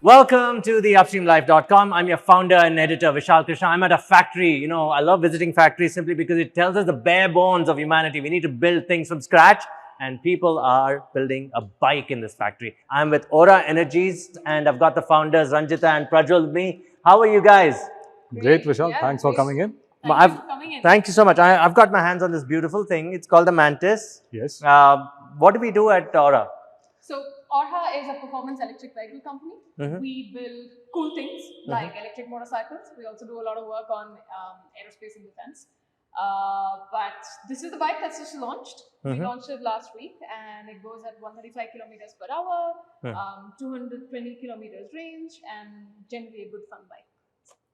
Welcome to the upstreamlife.com. I'm your founder and editor, Vishal Krishna. I'm at a factory. You know, I love visiting factories simply because it tells us the bare bones of humanity. We need to build things from scratch, and people are building a bike in this factory. I'm with Orxa Energies, and I've got the founders, Ranjita and Prajwal, with me. How are you guys? Great, Vishal. Yeah, thanks for coming in. Thank you so much. I've got my hands on this beautiful thing. It's called the Mantis. Yes. What do we do at Orxa? So, Orxa is a performance electric vehicle company. We build cool things like electric motorcycles. We also do a lot of work on aerospace and defense. But this is the bike that's just launched. We launched it last week and it goes at 135 kilometers per hour, 220 kilometers range, and generally a good fun bike.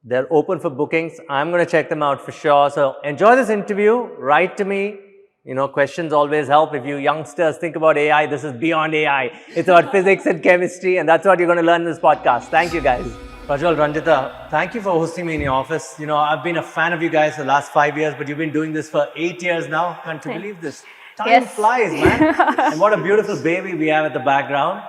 They're open for bookings. I'm going to check them out for sure. So enjoy this interview. Write to me. You know, questions always help. If you youngsters think about AI, this is beyond AI. It's about physics and chemistry, and that's what you're going to learn in this podcast. Thank you, guys. Prajwal, Ranjita, thank you for hosting me in your office. You know, I've been a fan of you guys for the last 5 years, but you've been doing this for 8 years now. Can't you believe this? Time flies, man. And what a beautiful baby we have at the background.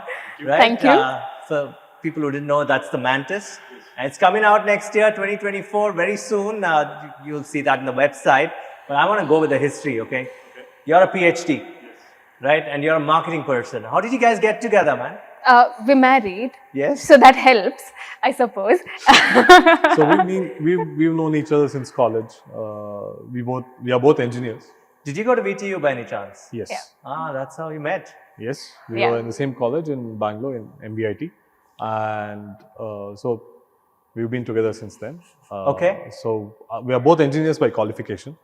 Right? Thank you. For people who didn't know, that's the Mantis. And it's coming out next year, 2024, very soon. You'll see that on the website. But I want to go with the history, okay? You're a PhD, right? And you're a marketing person. How did you guys get together, man? We're married. Yes. So that helps, I suppose. So we've known each other since college. We are both engineers. Did you go to VTU by any chance? Yes. Yeah. Ah, that's how you met. Yes. We were in the same college in Bangalore in MBIT. And so we've been together since then. Okay. So we are both engineers by qualification.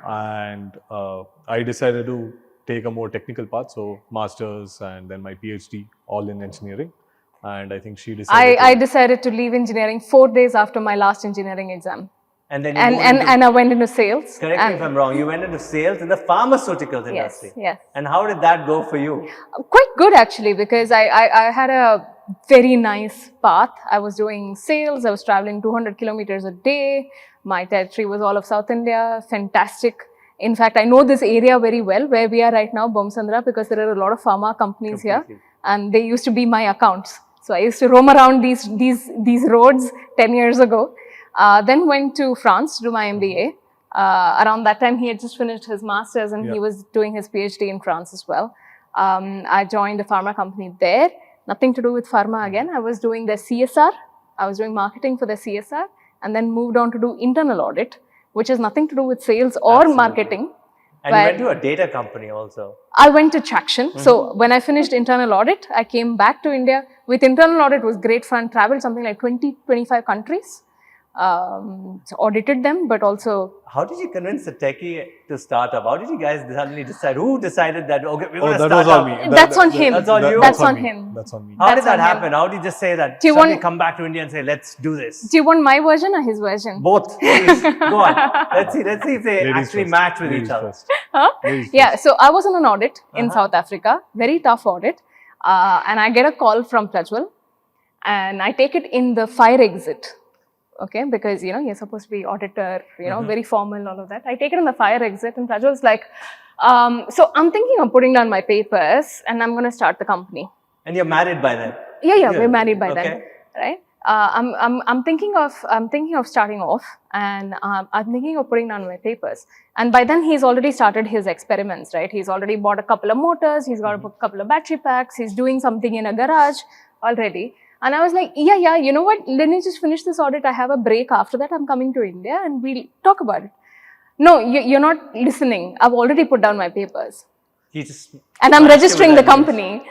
And I decided to take a more technical path, so master's and then my PhD, all in engineering. And I think she decided. I decided to leave engineering 4 days after my last engineering exam. And then and I went into sales. Correct me if I'm wrong. You went into sales in the pharmaceuticals industry. Yes. And how did that go for you? Quite good actually, because I had a very nice path. I was doing sales. I was traveling 200 kilometers a day. My territory was all of South India. Fantastic. In fact, I know this area very well, where we are right now, Bomsandra, because there are a lot of pharma companies here, and they used to be my accounts. So I used to roam around these roads 10 years ago. Then went to France to do my MBA. Around that time, he had just finished his master's, and he was doing his PhD in France as well. I joined a pharma company there. Nothing to do with pharma again. I was doing the CSR. I was doing marketing for the CSR. And then moved on to do internal audit, which has nothing to do with sales or marketing. And you went to a data company also. I went to Traction. So when I finished internal audit, I came back to India. With internal audit, it was great fun. Traveled something like 20-25 countries. So audited them, but also... How did you convince the techie to start up? How did you guys suddenly decide? Who decided that, okay, we're going to start up? That was on me. That's on him. That's on you? That's on him. That's on me. How did that happen? How did you just say that? Suddenly come back to India and say, let's do this? Do you want my version or his version? Both. Please. Go on. Let's see if they actually match with each other. Yeah, so I was on an audit in South Africa, very tough audit. And I get a call from Prajwal, and I take it in the fire exit. Okay, because, you know, you're supposed to be auditor, you know, very formal, all of that. I take it in the fire exit, and Prajwal's like, so I'm thinking of putting down my papers and I'm going to start the company. And you're married by then? Yeah, we're married by then, right? I'm thinking of starting off, and I'm thinking of putting down my papers. And by then he's already started his experiments, right? He's already bought a couple of motors, he's got a couple of battery packs, he's doing something in a garage already. And I was like, yeah, you know what? Let me just finish this audit. I have a break. After that, I'm coming to India and we'll talk about it. No, you're not listening. I've already put down my papers. And I'm registering the company.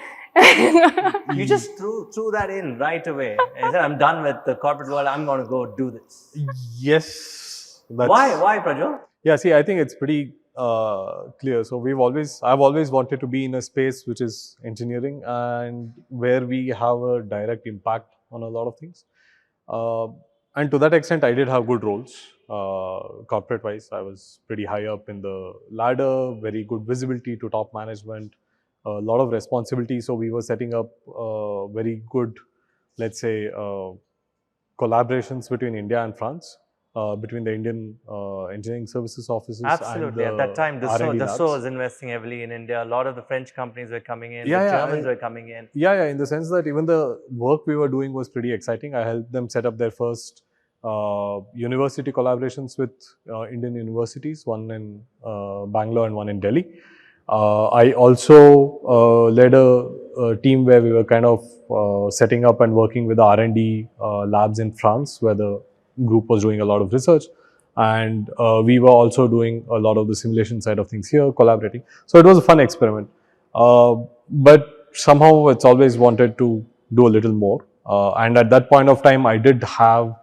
You just threw that in right away. I said, I'm done with the corporate world. I'm going to go do this. Yes. Why, Prajwal? Yeah, see, I think it's pretty clear. So I've always wanted to be in a space which is engineering and where we have a direct impact on a lot of things. And to that extent, I did have good roles. Corporate wise, I was pretty high up in the ladder, very good visibility to top management, a lot of responsibility. So we were setting up very good, let's say, collaborations between India and France. between the Indian engineering services offices Absolutely. and At that time, R&D Dassault labs. was investing heavily in India. A lot of the French companies were coming in. Yeah, the yeah, Germans were coming in. Yeah, in the sense that even the work we were doing was pretty exciting. I helped them set up their first university collaborations with Indian universities, one in Bangalore and one in Delhi. I also led a team where we were kind of setting up and working with the R&D labs in France, where the group was doing a lot of research. And we were also doing a lot of the simulation side of things here, collaborating. So it was a fun experiment. But somehow it's always wanted to do a little more. And at that point of time, I did have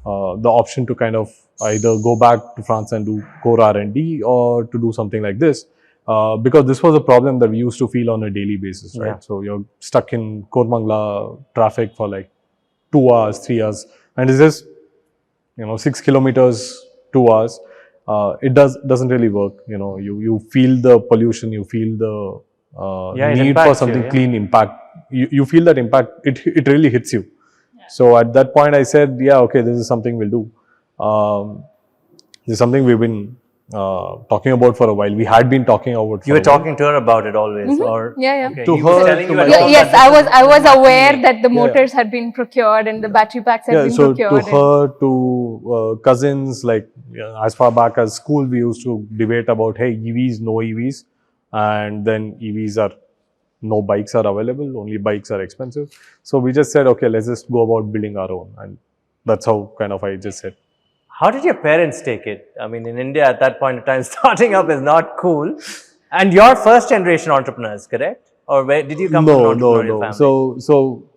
the option to kind of either go back to France and do core R&D or to do something like this. Because this was a problem that we used to feel on a daily basis, right? Yeah. So you're stuck in Kormangla traffic for like 2 hours, 3 hours, and it's just 6 kilometers, 2 hours. It doesn't really work. You feel the pollution, you feel the Yeah, it need for impacts you, something yeah. clean impact. You feel that impact. It really hits you. So at that point, I said, yeah, okay, this is something we'll do. This is something we've been talking about for a while. We had been talking about. You were talking to her about it always, or Yeah. Okay, To he was her, telling to you a my- lot Yes, about this I was is aware happening. that the motors had been procured and the battery packs had been so to procured. her, to cousins, like as far back as school, we used to debate about, hey, EVs, no EVs, and then EVs are no bikes are available, only bikes are expensive. So we just said, okay, let's just go about building our own, and that's how kind of I just said. How did your parents take it? I mean, in India at that point in time, starting up is not cool. And you're first generation entrepreneurs, correct? Or where did you come from an entrepreneurial family? So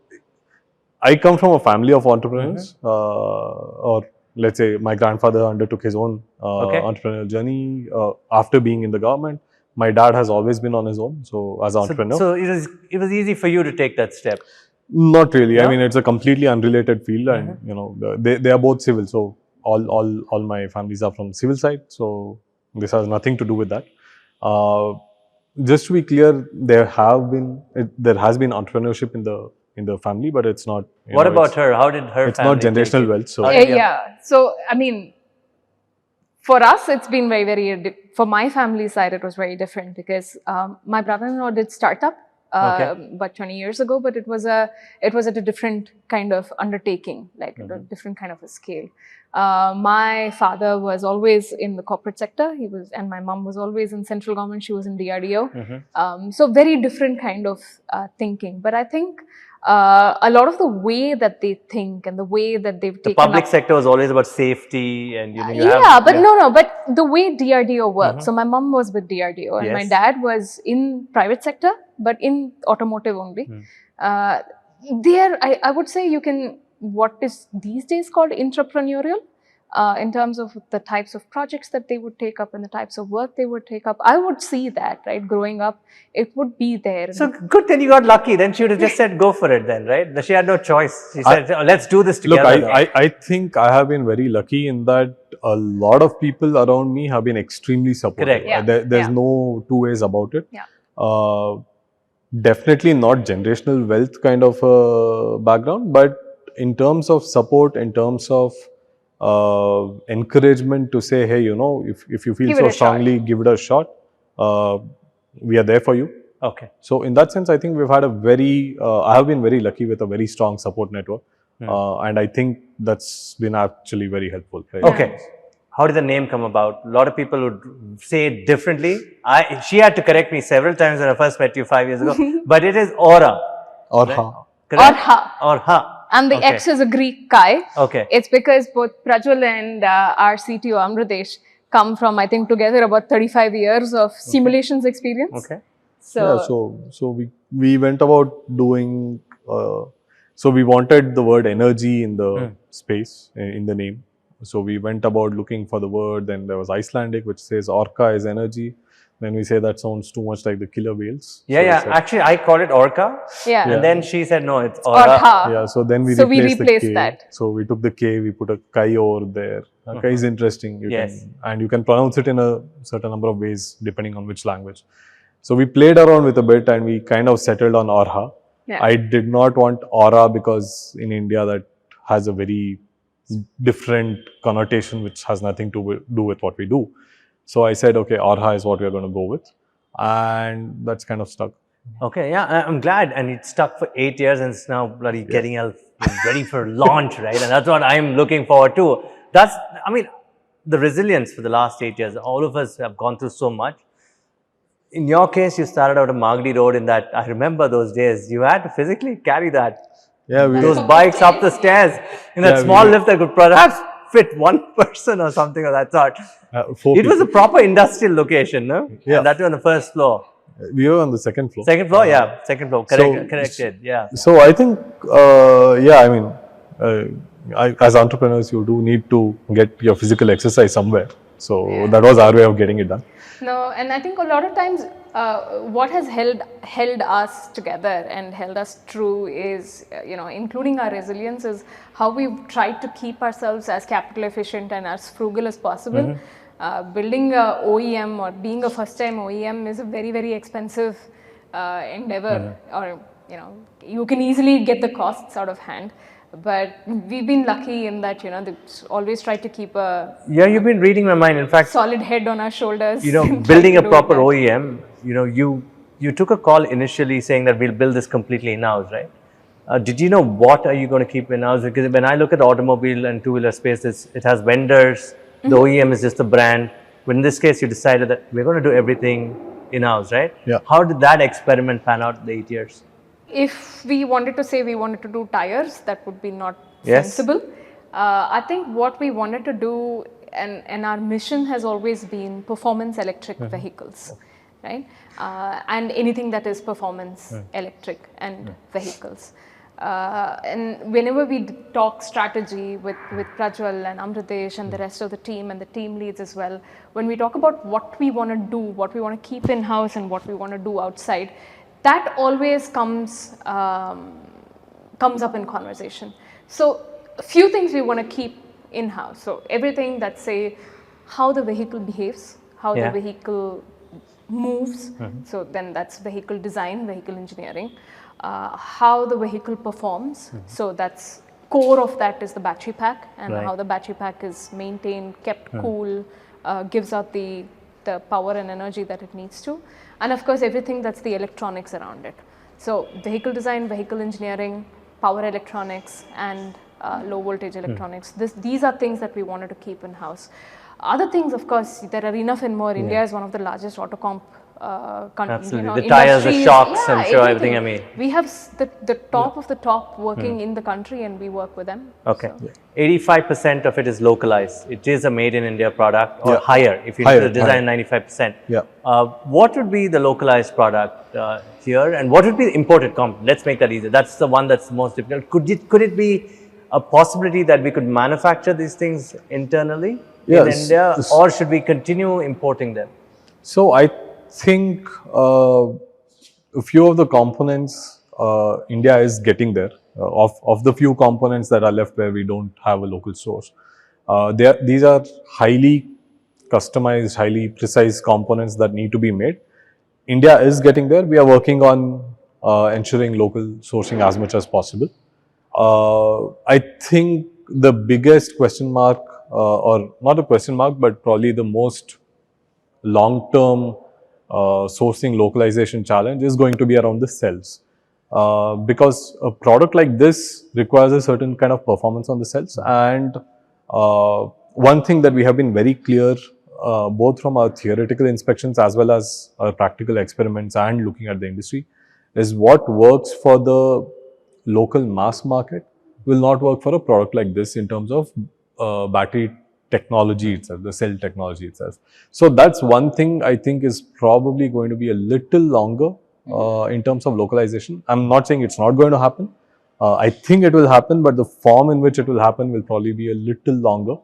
I come from a family of entrepreneurs, or let's say my grandfather undertook his own Okay. entrepreneurial journey after being in the government. My dad has always been on his own, so as an entrepreneur. So it was easy for you to take that step. Not really. No? I mean, it's a completely unrelated field, and they are both civil. So all my families are from civil side. So this has nothing to do with that. Just to be clear, there has been entrepreneurship in the family, but it's not. What about her? How did her It's family not generational take it? wealth. So How did your- Yeah. So, I mean, for us, it's been for my family side, it was very different because my brother-in-law did startup, but 20 years ago, but it was at a different kind of undertaking, like a different kind of a scale. My father was always in the corporate sector. And my mom was always in central government. She was in DRDO. So very different kind of thinking. But I think a lot of the way that they think and the way that they've The taken public up, sector was always about safety and you but the way DRDO works. So my mom was with DRDO and my Yes. dad was in private sector, but in automotive only. I would say what is these days called entrepreneurial, in terms of the types of projects that they would take up and the types of work they would take up. I would see that, right? Growing up, it would be there. So good that you got lucky. Then she would have just said, go for it then, right? She had no choice. She said, let's do this together. Look, I think I have been very lucky in that a lot of people around me have been extremely supportive. Correct. Yeah. There's no two ways about it. Yeah. Definitely not generational wealth kind of background, but in terms of support, in terms of encouragement to say, hey, if you feel Give it so a shot. strongly, give it a shot. We are there for you. Okay. So in that sense, I think we've had I have been very lucky with a very strong support network. And I think that's been actually very helpful. Right? Okay. How did the name come about? A lot of people would say it differently. She had to correct me several times when I first met you 5 years ago. But it is Aura. Orxa. Correct? Orxa. Orxa. And the X is a Greek chi. Okay. It's because both Prajwal and our CTO Amradesh come from, I think, together about 35 years of simulations experience. Okay. So we went about doing. So we wanted the word energy in the space in the name. So we went about looking for the word. Then there was Icelandic, which says Orca is energy. Then we say that sounds too much like the killer whales. Yeah. So Actually, I called it Orca. Yeah. And then she said, no, it's Aura. Orxa. Yeah, so then we So we replaced replaced the K. that. So we took the K, we put a Kai over there. Kai is interesting. Yes. And you can pronounce it in a certain number of ways depending on which language. So we played around with a bit and we kind of settled on Orxa. Yeah. I did not want Aura because in India that has a very different connotation which has nothing to do with what we do. So I said, okay, Orxa is what we are going to go with, and that's kind of stuck. Okay, yeah, I'm glad. And it stuck for 8 years and it's now bloody getting ready for launch, right? And that's what I'm looking forward to. That's, I mean, the resilience for the last 8 years. All of us have gone through so much. In your case, you started out a Magdi Road in that, I remember those days, you had to physically carry that, Yeah, those bikes up the stairs in that small lift that could perhaps fit one person or something of that sort. It was a proper industrial location, no? Yeah. And that was on the first floor. We were on the second floor. Second floor, yeah, second floor. Corrected, yeah. So I think, yeah, I mean, as entrepreneurs, you do need to get your physical exercise somewhere. So that was our way of getting it done. No, and I think a lot of times what has held us together and held us true is, including our resilience, is how we've tried to keep ourselves as capital efficient and as frugal as possible. Building a OEM or being a first-time OEM is a very, very expensive endeavor, or you can easily get the costs out of hand. But we've been lucky in that, they've always tried to keep a you've been reading my mind. In fact, solid head on our shoulders. Building a proper OEM, you took a call initially saying that we'll build this completely in-house, right? Did you know what are you going to keep in-house? Because when I look at the automobile and two-wheeler space, it has vendors, the OEM is just the brand. But in this case, you decided that we're going to do everything in-house, right? Yeah. How did that experiment pan out in the 8 years? If we wanted to say we wanted to do tires, that would be not sensible. I think what we wanted to do, and our mission has always been performance electric vehicles, right? And anything that is performance electric and vehicles. And whenever we talk strategy with Prajwal and Amritesh and the rest of the team and the team leads as well, when we talk about what we want to do, what we want to keep in-house and what we want to do outside, that always comes up in conversation. So a few things we want to keep in-house. So everything that say how the vehicle behaves, how the vehicle moves. So then that's vehicle design, vehicle engineering. How the vehicle performs. So that's core of that is the battery pack, and how the battery pack is maintained, kept cool, gives out the power and energy that it needs to. And of course, everything that's the electronics around it. So vehicle design, vehicle engineering, power electronics, and low voltage electronics. These are things that we wanted to keep in-house. Other things, of course, there are enough and more. India is one of the largest auto comp countries. Absolutely. The tires, the shocks, I'm sure, everything. I mean, we have the top of the top working in the country, and we work with them. Okay. 85% of it is localized. It is a made in India product, or higher if you design 95%. Yeah. What would be the localized product here, and what would be the imported component? Let's make that easier. That's the one that's most difficult. Could it be a possibility that we could manufacture these things internally in India, or should we continue importing them? So I think a few of the components India is getting there. Of the few components that are left where we don't have a local source, these are highly customized, highly precise components that need to be made. India is getting there. We are working on ensuring local sourcing as much as possible. I think the biggest question mark, or not a question mark, but probably the most long-term sourcing localization challenge is going to be around the cells. Because a product like this requires a certain kind of performance on the cells. And one thing that we have been very clear, both from our theoretical inspections as well as our practical experiments and looking at the industry, is what works for the local mass market will not work for a product like this in terms of battery technology itself, the cell technology itself. So that's one thing I think is probably going to be a little longer in terms of localization. I'm not saying it's not going to happen. I think it will happen, but the form in which it will happen will probably be a little longer.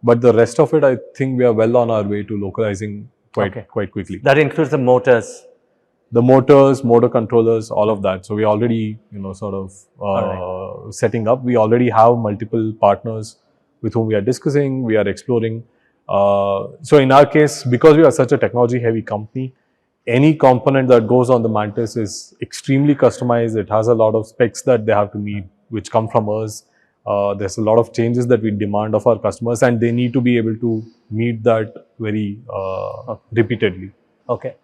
But the rest of it, I think we are well on our way to localizing quite quickly. That includes the motors. The motors, motor controllers, all of that. So we already, sort of setting up. We already have multiple partners with whom we are discussing, we are exploring. So in our case, because we are such a technology heavy company, any component that goes on the Mantis is extremely customized. It has a lot of specs that they have to meet, which come from us. There's a lot of changes that we demand of our customers, and they need to be able to meet that very repeatedly. Okay.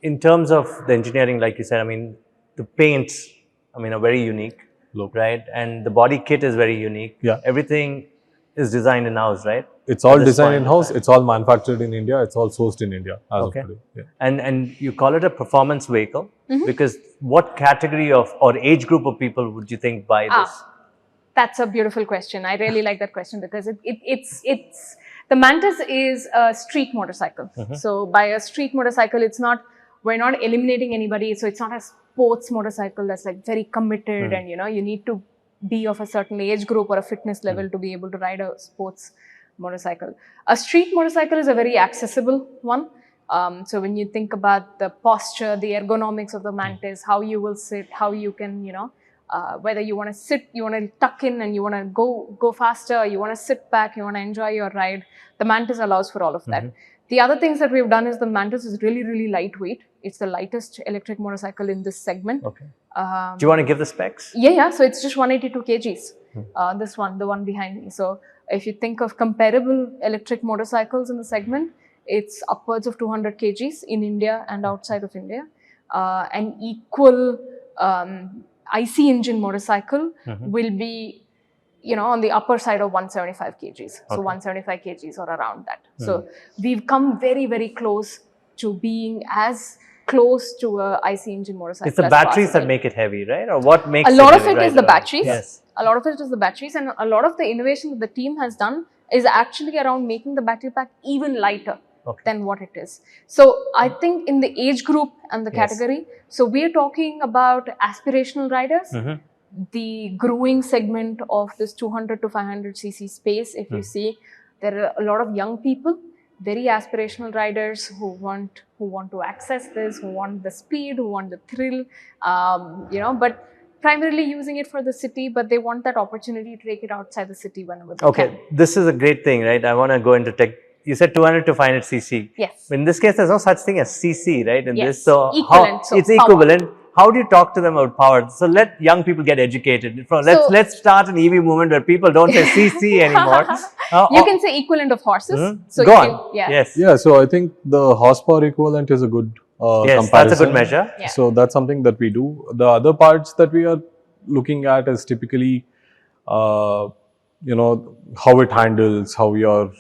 In terms of the engineering, like you said, I mean, the paints, I mean, are very unique, Look. right? And the body kit is very unique. Yeah. Everything is designed in-house, right? It's all At this designed point in in-house. time. It's all manufactured in India. It's all sourced in India as Okay. of today. Yeah. And you call it a performance vehicle because what category of or age group of people would you think buy this? That's a beautiful question. I really like that question because it's the Mantis is a street motorcycle. So by a street motorcycle, we're not eliminating anybody. So it's not a sports motorcycle that's like very committed and you need to be of a certain age group or a fitness level to be able to ride a sports motorcycle. A street motorcycle is a very accessible one. So when you think about the posture, the ergonomics of the Mantis, how you will sit, how you can, whether you want to sit, you want to tuck in and you want to go faster, you want to sit back, you want to enjoy your ride, the Mantis allows for all of that. The other things that we've done is the Mantis is really, really lightweight. It's the lightest electric motorcycle in this segment. Okay. Do you want to give the specs? Yeah. So it's just 182 kgs. This one, the one behind me. So if you think of comparable electric motorcycles in the segment, it's upwards of 200 kgs in India and outside of India. An equal IC engine motorcycle will be, on the upper side of 175 kgs. So 175 kgs or around that. So we've come very, very close to being as close to a IC engine motorcycle. It's the batteries that make it heavy, right? Or what makes a lot it of it heavy, is the right? batteries. Yes. A lot of it is the batteries, and a lot of the innovation that the team has done is actually around making the battery pack even lighter than what it is. So I think in the age group and the category, so we're talking about aspirational riders, the growing segment of this 200 to 500 cc space. If you see, there are a lot of young people, very aspirational riders who want to access this, who want the speed, who want the thrill, but primarily using it for the city, but they want that opportunity to take it outside the city whenever they can. This is a great thing, right? I want to go into tech. You said 200 to 500 cc. Yes. In this case, there's no such thing as cc, right? In this, so equivalent. It's equivalent. How do you talk to them about power? So let young people get educated. Let's start an EV movement where people don't say cc anymore. You can say equivalent of horses. So go on. Yes. Yeah. So I think the horsepower equivalent is a good yes, comparison. That's a good measure. Yeah. So that's something that we do. The other parts that we are looking at is typically, how it handles, how you're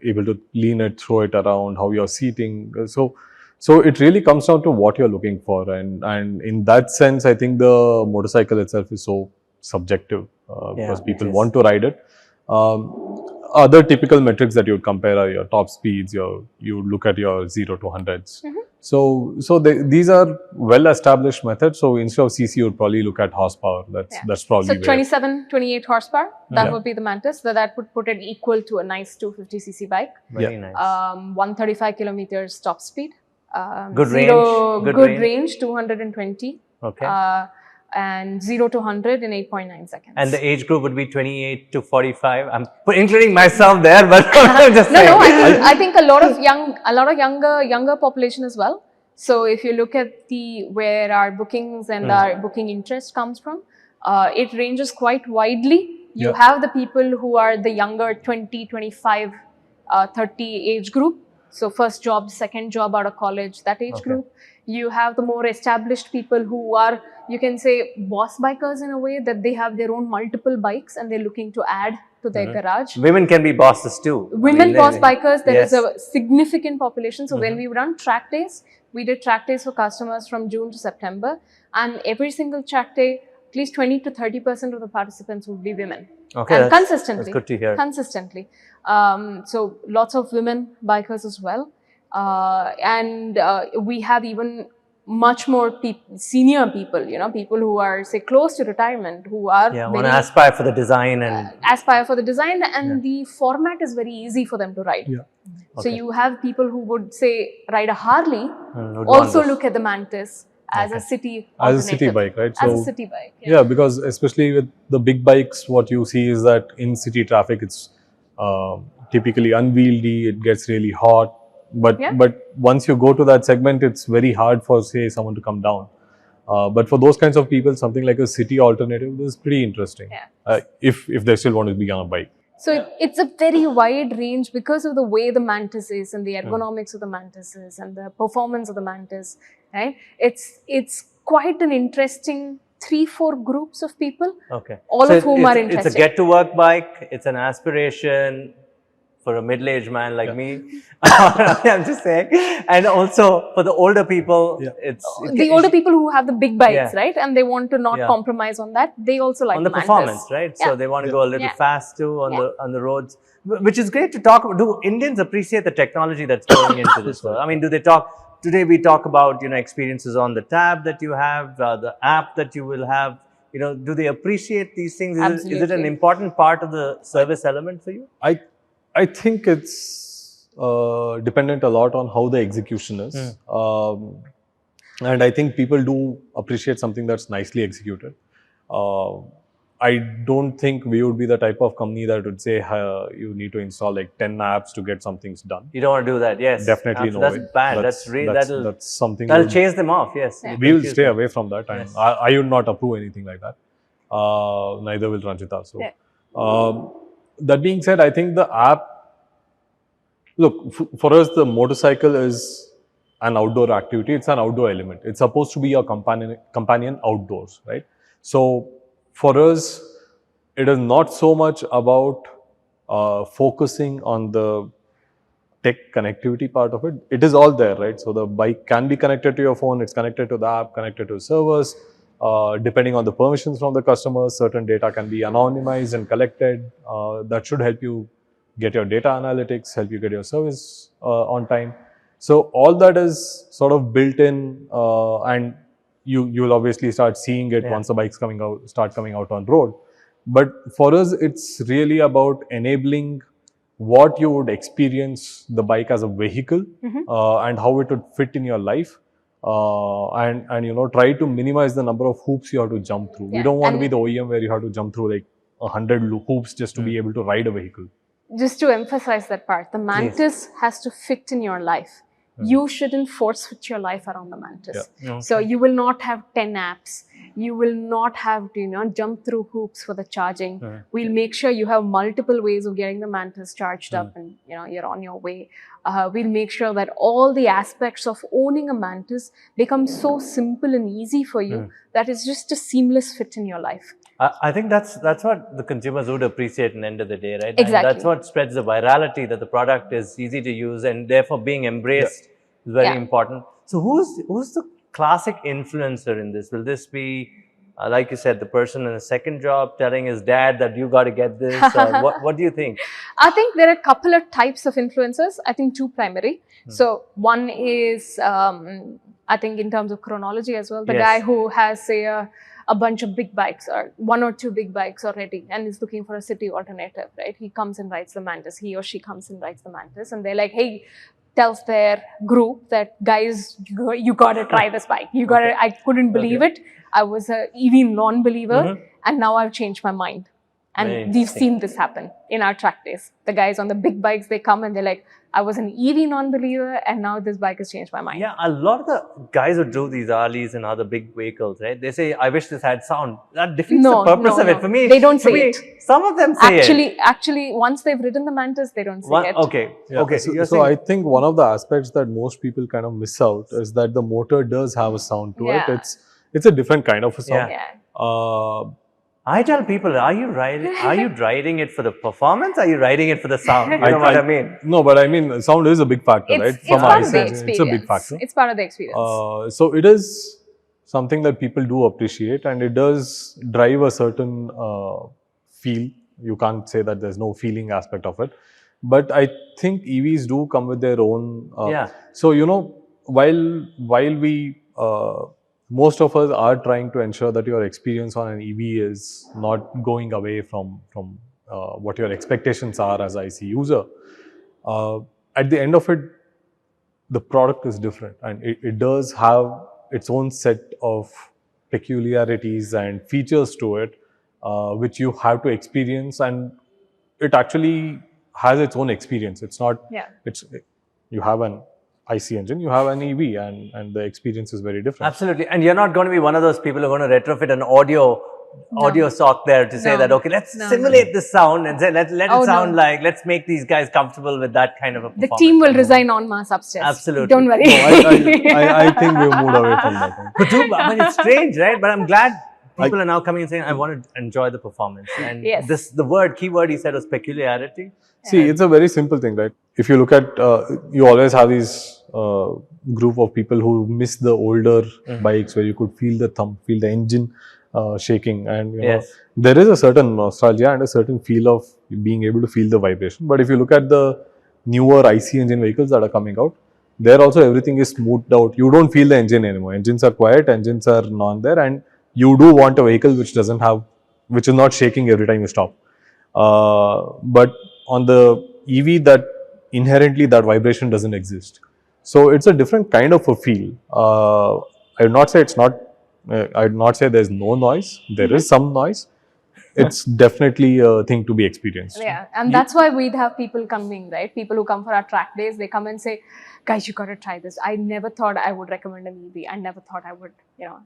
able to lean it, throw it around, how you're seating. So it really comes down to what you're looking for, and in that sense, I think the motorcycle itself is so subjective because people want to ride it. Other typical metrics that you would compare are your top speeds. You look at your 0 to 100s. So these are well-established methods. So instead of cc, you would probably look at horsepower. That's probably so 27, 28 horsepower. That would be the Mantis. So that would put it equal to a nice 250 cc bike. Very nice. 135 kilometers top speed. Good range. Good range. 220. Okay. And 0 to 100 in 8.9 seconds. And the age group would be 28 to 45. I'm including myself there, but I'm just saying. No, I think a lot of younger population as well. So if you look at where our bookings and our booking interest comes from, it ranges quite widely. You have the people who are the younger 20, 25, 30 age group. So first job, second job out of college, that age group. You have the more established people who are, you can say, boss bikers in a way, that they have their own multiple bikes and they're looking to add to their garage. Women can be bosses too. Women boss bikers, there is a significant population. So when we run track days, we did track days for customers from June to September. And every single track day, at least 20 to 30% of the participants would be women. Okay, and consistently. That's good to hear. Consistently. So lots of women bikers as well. And we have even much more senior people, people who are, say, close to retirement, who are want to aspire for the design and the format is very easy for them to ride. So you have people who would, say, ride a Harley, also look at the Mantis as a city bike, right? As a city bike. Yeah, because especially with the big bikes, what you see is that in city traffic, it's typically unwieldy, it gets really hot. But once you go to that segment, it's very hard for, say, someone to come down. But for those kinds of people, something like a city alternative is pretty interesting. Yeah. If they still want to be on a bike. So it's a very wide range because of the way the Mantis is and the ergonomics of the Mantis is and the performance of the Mantis, right? It's quite an interesting 3-4 groups of people, Okay. all So of whom are interested. It's a get-to-work bike. It's an aspiration for a middle-aged man like me. I'm just saying. And also for the older people, it's the older people who have the big bikes, Yeah. right? And they want to not Yeah. compromise on that. They also like on the Mantis. performance, right? Yeah. So they want to go a little Yeah. fast too on the roads, which is great to talk about. Do Indians appreciate the technology that's going into this? I mean, do they talk? Today we talk about experiences on the tab that you have, the app that you will have. Do they appreciate these things? Is it an Absolutely. important part of the service element for you? I think it's dependent a lot on how the execution is. And I think people do appreciate something that's nicely executed. I don't think we would be the type of company that would say you need to install like 10 apps to get some things done. You don't want to do that, yes. Definitely no That's way. bad. That's something that'll chase them off, yes. we will stay away from that. And Yes. I would not approve anything like that. Neither will Ranjita. So, that being said, I think the app, look, for us, the motorcycle is an outdoor activity. It's an outdoor element. It's supposed to be your companion outdoors, right? So, for us, it is not so much about focusing on the tech connectivity part of it. It is all there, right? So, the bike can be connected to your phone. It's connected to the app, connected to servers. Depending on the permissions from the customers, certain data can be anonymized and collected. That should help you get your data analytics, help you get your service on time. So all that is sort of built in, and you'll obviously start seeing it once the bikes start coming out on road. But for us, it's really about enabling what you would experience the bike as a vehicle and how it would fit in your life. And try to minimize the number of hoops you have to jump through. You don't want to be the OEM where you have to jump through like 100 hoops just to be able to ride a vehicle. Just to emphasize that part, the Mantis has to fit in your life. You shouldn't force fit your life around the Mantis. Okay. So you will not have 10 apps. You will not have to jump through hoops for the charging. We'll make sure you have multiple ways of getting the Mantis charged up and you're on your way. We'll make sure that all the aspects of owning a Mantis become so simple and easy for you that it's just a seamless fit in your life. I think that's what the consumers would appreciate in the end of the day, right? Exactly. And that's what spreads the virality, that the product is easy to use and therefore being embraced is very important. So who's the classic influencer in this? Will this be, like you said, the person in a second job telling his dad that you got to get this? Or what do you think? I think there are a couple of types of influencers. I think 2 primary. So one is, I think in terms of chronology as well, the guy who has, say, a bunch of big bikes or 1 or 2 big bikes already and is looking for a city alternative, right? He comes and rides the Mantis. He or she comes and rides the Mantis and they're like, hey, tells their group that, guys, you got to try this bike. You got to, I couldn't believe it. I was a EV non-believer and now I've changed my mind. And we've seen this happen in our track days. The guys on the big bikes, they come and they're like, I was an EV non-believer and now this bike has changed my mind. Yeah, a lot of the guys who do these Harleys and other big vehicles, right? They say, I wish this had sound. That defeats the purpose of it. For me, they don't say it. Some of them say it. Actually, once they've ridden the Mantis, they don't say it. Okay. Okay. So I think one of the aspects that most people kind of miss out is that the motor does have a sound to it. It's a different kind of a sound. I tell people, are you riding it for the performance? Are you riding it for the sound? You know what I mean? No, but I mean, sound is a big factor, right? It's part of the experience. It's a big factor. It's part of the experience. So it is something that people do appreciate and it does drive a certain feel. You can't say that there's no feeling aspect of it. But I think EVs do come with their own. So, while we most of us are trying to ensure that your experience on an EV is not going away from what your expectations are as an IC user. At the end of it, the product is different and it does have its own set of peculiarities and features to it, which you have to experience, and it actually has its own experience. It's not, you have an IC engine, you have an EV, and the experience is very different. Absolutely. And you're not going to be one of those people who are going to retrofit an audio sock there to say that, okay, let's simulate this sound and say, let it sound like, let's make these guys comfortable with that kind of a performance. The team will resign en masse upstairs. Absolutely. Don't worry. I think we've moved away from that. But I mean, it's strange, right? But I'm glad people are now coming and saying, I want to enjoy the performance. And the keyword he said was peculiarity. See, it's a very simple thing, right? If you look at, you always have these group of people who miss the older bikes where you could feel the thump, feel the engine shaking, and you know, there is a certain nostalgia and a certain feel of being able to feel the vibration. But if you look at the newer IC engine vehicles that are coming out, there also everything is smoothed out. You don't feel the engine anymore. Engines are quiet, engines are non there, and you do want a vehicle which doesn't have, which is not shaking every time you stop. But on the EV, that inherently that vibration doesn't exist. So it's a different kind of a feel. I would not say it's not. I would not say there's no noise. There is some noise. It's definitely a thing to be experienced. Yeah, and that's why we'd have people coming, right? People who come for our track days, they come and say, guys, you got to try this. I never thought I would recommend an EV. I never thought I would,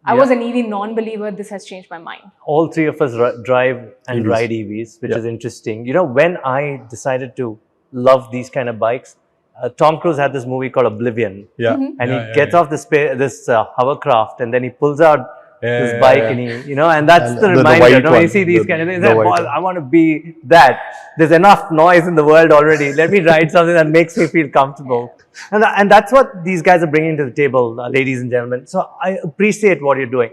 I was an EV non-believer. This has changed my mind. All three of us drive and ride EVs, which is interesting. You know, when I decided to love these kind of bikes, Tom Cruise had this movie called Oblivion. And he gets off this hovercraft and then he pulls out this bike and he, and that's the reminder. When you see these kind of things, I want to be that. There's enough noise in the world already. Let me ride something that makes me feel comfortable. And that's what these guys are bringing to the table, ladies and gentlemen. So I appreciate what you're doing.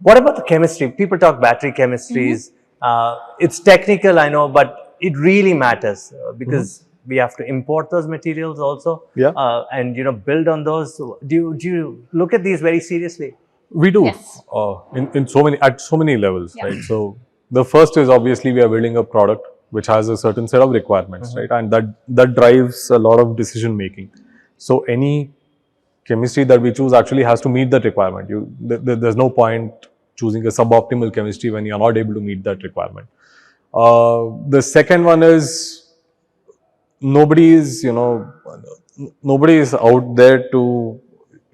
What about the chemistry? People talk battery chemistries. It's technical, I know, but it really matters because we have to import those materials also and build on those. Do you look at these very seriously? We do in so many levels, right? So the first is obviously we are building a product which has a certain set of requirements, right? And that drives a lot of decision making. So any chemistry that we choose actually has to meet that requirement. There's no point choosing a suboptimal chemistry when you are not able to meet that requirement. The second one is nobody is out there to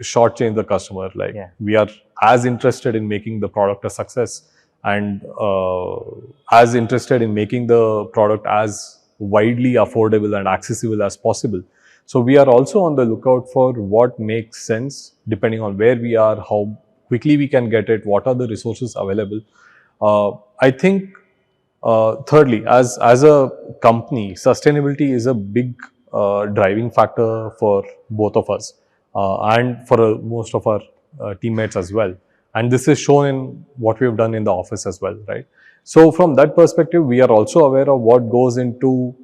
shortchange the customer. Like we are as interested in making the product a success and as interested in making the product as widely affordable and accessible as possible. So we are also on the lookout for what makes sense depending on where we are, how quickly we can get it, what are the resources available. I think thirdly, as a company, sustainability is a big driving factor for both of us and for most of our teammates as well. And this is shown in what we have done in the office as well, right? So from that perspective, we are also aware of what goes into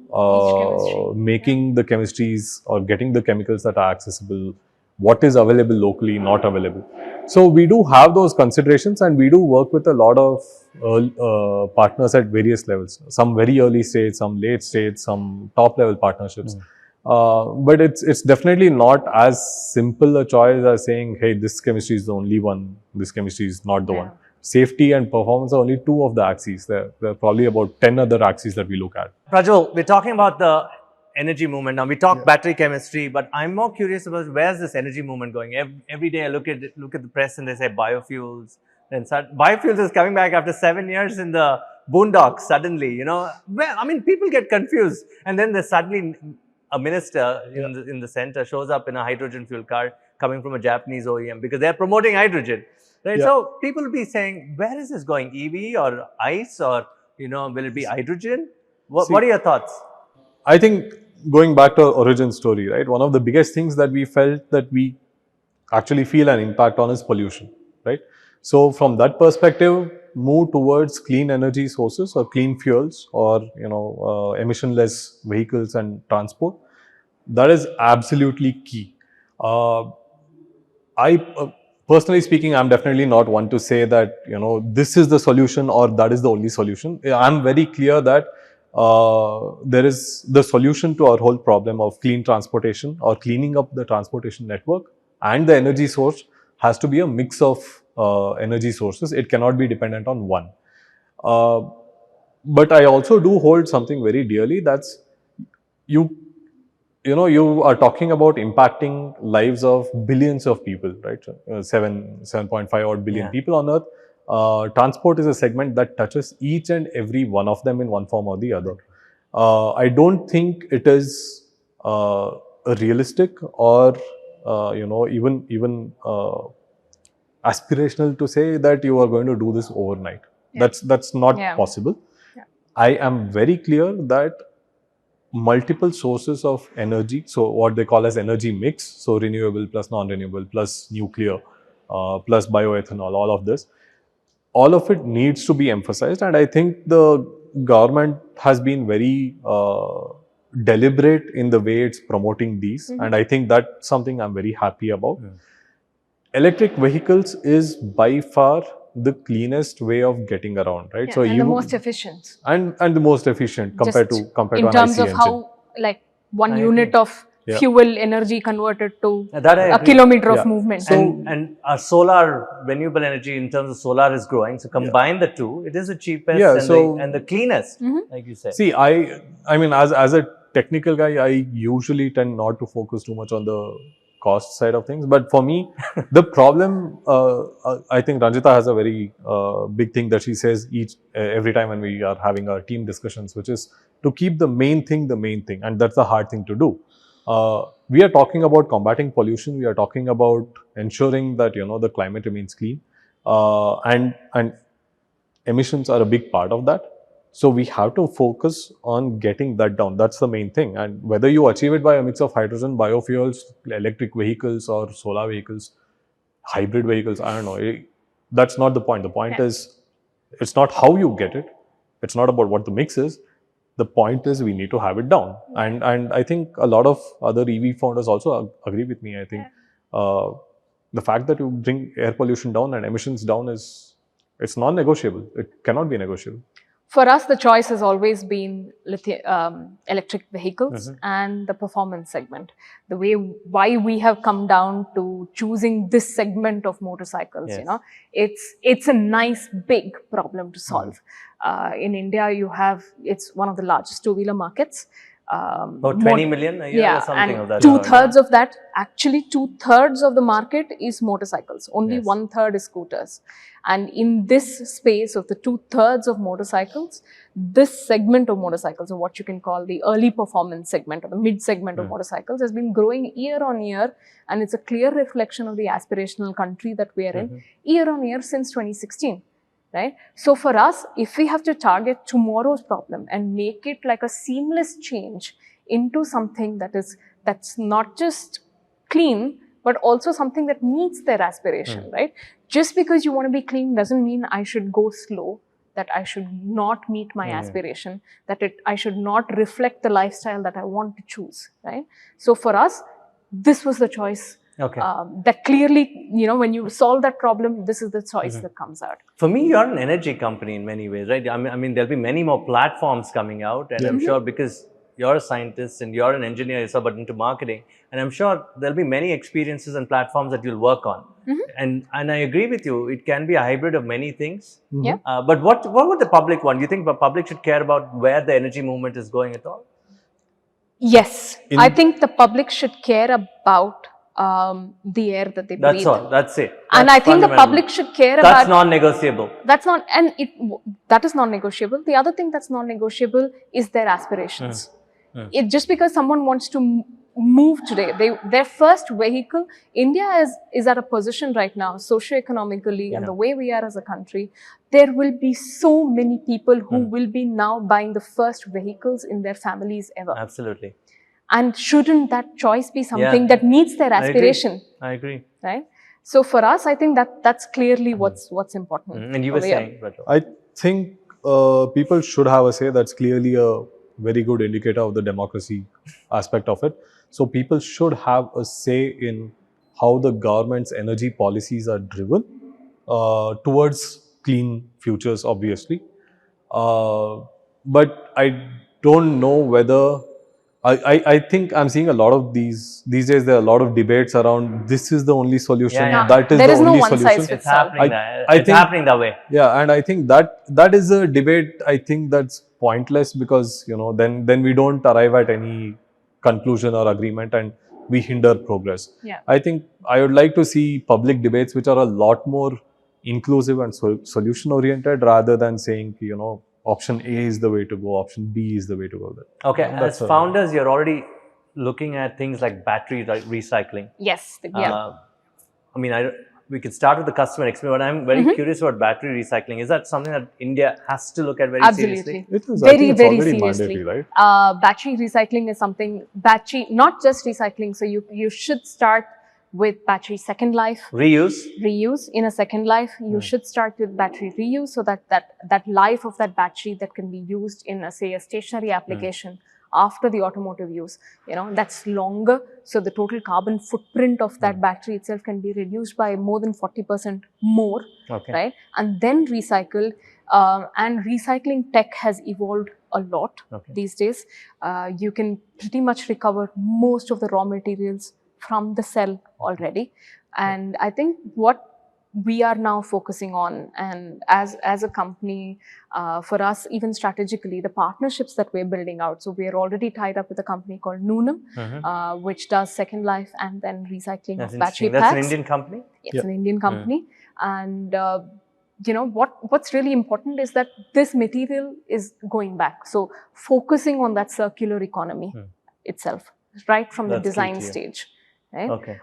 making the chemistries or getting the chemicals that are accessible, what is available locally, not available. So we do have those considerations and we do work with a lot of partners at various levels, some very early stage, some late stage, some top level partnerships. But it's definitely not as simple a choice as saying, hey, this chemistry is the only one, this chemistry is not the one. Safety and performance are only two of the axes. There are probably about 10 other axes that we look at. Prajwal, we're talking about the energy movement. Now we talk battery chemistry, but I'm more curious about where's this energy movement going? Every day I look at the press and they say biofuels. And biofuels is coming back after 7 years in the boondocks suddenly, Well, I mean, people get confused. And then there's suddenly a minister in the center shows up in a hydrogen fuel car coming from a Japanese OEM because they're promoting hydrogen. Right? So people will be saying, where is this going? EV or ICE or, will it be hydrogen? What are your thoughts? I think going back to our origin story, right? One of the biggest things that we felt that we actually feel an impact on is pollution, right? So from that perspective, move towards clean energy sources or clean fuels or, emission-less vehicles and transport. That is absolutely key. Personally speaking, I'm definitely not one to say that, this is the solution or that is the only solution. I'm very clear that there is the solution to our whole problem of clean transportation or cleaning up the transportation network, and the energy source has to be a mix of energy sources. It cannot be dependent on one. But I also do hold something very dearly, that's you are talking about impacting lives of billions of people, right? 7.5 odd billion Yeah. people on Earth. Transport is a segment that touches each and every one of them in one form or the other. I don't think it is realistic or even aspirational to say that you are going to do this overnight. Yeah. That's not Yeah. possible. Yeah. I am very clear that multiple sources of energy, so what they call as energy mix, so renewable plus non-renewable plus nuclear plus bioethanol, all of it needs to be emphasized, and I think the government has been very deliberate in the way it's promoting these, and I think that's something I'm very happy about. Electric vehicles is by far the cleanest way of getting around, right? Yeah, and the most efficient. and the most efficient compared Just to in an terms IC of engine. how, like, one I unit agree. of fuel energy converted to That I a agree. kilometer Yeah. of movement. And our solar renewable energy in terms of solar is growing. So combine the two, it is the cheapest Yeah, and the cleanest, like you said. See, I mean, as a technical guy, I usually tend not to focus too much on the cost side of things. But for me, the problem, I think Ranjita has a very big thing that she says every time when we are having our team discussions, which is to keep the main thing, and that's the hard thing to do. We are talking about combating pollution. We are talking about ensuring that the climate remains clean, and emissions are a big part of that. So we have to focus on getting that down. That's the main thing. And whether you achieve it by a mix of hydrogen, biofuels, electric vehicles, or solar vehicles, hybrid vehicles, I don't know. That's not the point. The point is, it's not how you get it. It's not about what the mix is. The point is, we need to have it down. And I think a lot of other EV founders also agree with me. I think the fact that you bring air pollution down and emissions down it's non-negotiable. It cannot be negotiable. For us, the choice has always been electric vehicles and the performance segment. The way why we have come down to choosing this segment of motorcycles, it's a nice big problem to solve. In India, it's one of the largest two-wheeler markets. About 20 million a year or something of that. Two-thirds of that, actually two-thirds of the market is motorcycles. Only one-third is scooters. And in this space of the two-thirds of motorcycles, this segment of motorcycles, or what you can call the early performance segment or the mid segment of motorcycles, has been growing year on year. And it's a clear reflection of the aspirational country that we are in year on year since 2016. Right? So for us, if we have to target tomorrow's problem and make it like a seamless change into something that's not just clean, but also something that meets their aspiration, right? Just because you want to be clean doesn't mean I should go slow, that I should not meet my aspiration, that I should not reflect the lifestyle that I want to choose, right? So for us, this was the choice. That clearly, when you solve that problem, this is the choice that comes out. For me, you're an energy company in many ways, right? I mean, there'll be many more platforms coming out, and I'm sure because you're a scientist and you're an engineer yourself, but into marketing, and I'm sure there'll be many experiences and platforms that you'll work on. And I agree with you. It can be a hybrid of many things. But what would the public want? Do you think the public should care about where the energy movement is going at all? Yes, I think the public should care about the air that they breathe. That's all. That's it. And I think the public should care about... That's non-negotiable. That is non-negotiable. The other thing that's non-negotiable is their aspirations. Just because someone wants to move today, their first vehicle, India is at a position right now, socioeconomically, and the way we are as a country, there will be so many people who will be now buying the first vehicles in their families ever. Absolutely. And shouldn't that choice be something that meets their aspiration? I agree. Right? So for us, I think that's clearly what's important. And you were saying, I think people should have a say. That's clearly a very good indicator of the democracy aspect of it. So people should have a say in how the government's energy policies are driven towards clean futures, obviously. But I don't know whether... I think I'm seeing a lot of these days. There are a lot of debates around this is the only solution. That is there the is only no one solution. size fits it's happening. It's happening that way. Yeah, and I think that is a debate. I think that's pointless because then we don't arrive at any conclusion or agreement, and we hinder progress. Yeah. I think I would like to see public debates which are a lot more inclusive and solution oriented, rather than saying, option A is the way to go, option B is the way to go. Okay, as founders, you're already looking at things like battery recycling. Yes. Yeah. I mean, we could start with the customer experience, but I'm very curious about battery recycling. Is that something that India has to look at very seriously? It is. Very, very seriously. Right? Battery recycling is something, not just recycling. So you should start with battery second life. Reuse in a second life. You should start with battery reuse, so that life of that battery that can be used in a stationary application after the automotive use, that's longer. So the total carbon footprint of that battery itself can be reduced by more than 40% more, right? And then recycle. And recycling tech has evolved a lot these days. You can pretty much recover most of the raw materials from the cell already. And I think what we are now focusing on, and as a company, for us, even strategically, the partnerships that we're building out. So we're already tied up with a company called Noonam, which does second life and then recycling of battery packs. That's an Indian company? It's an Indian company. And what's really important is that this material is going back. So focusing on that circular economy itself, right from the design stage. Right? Okay.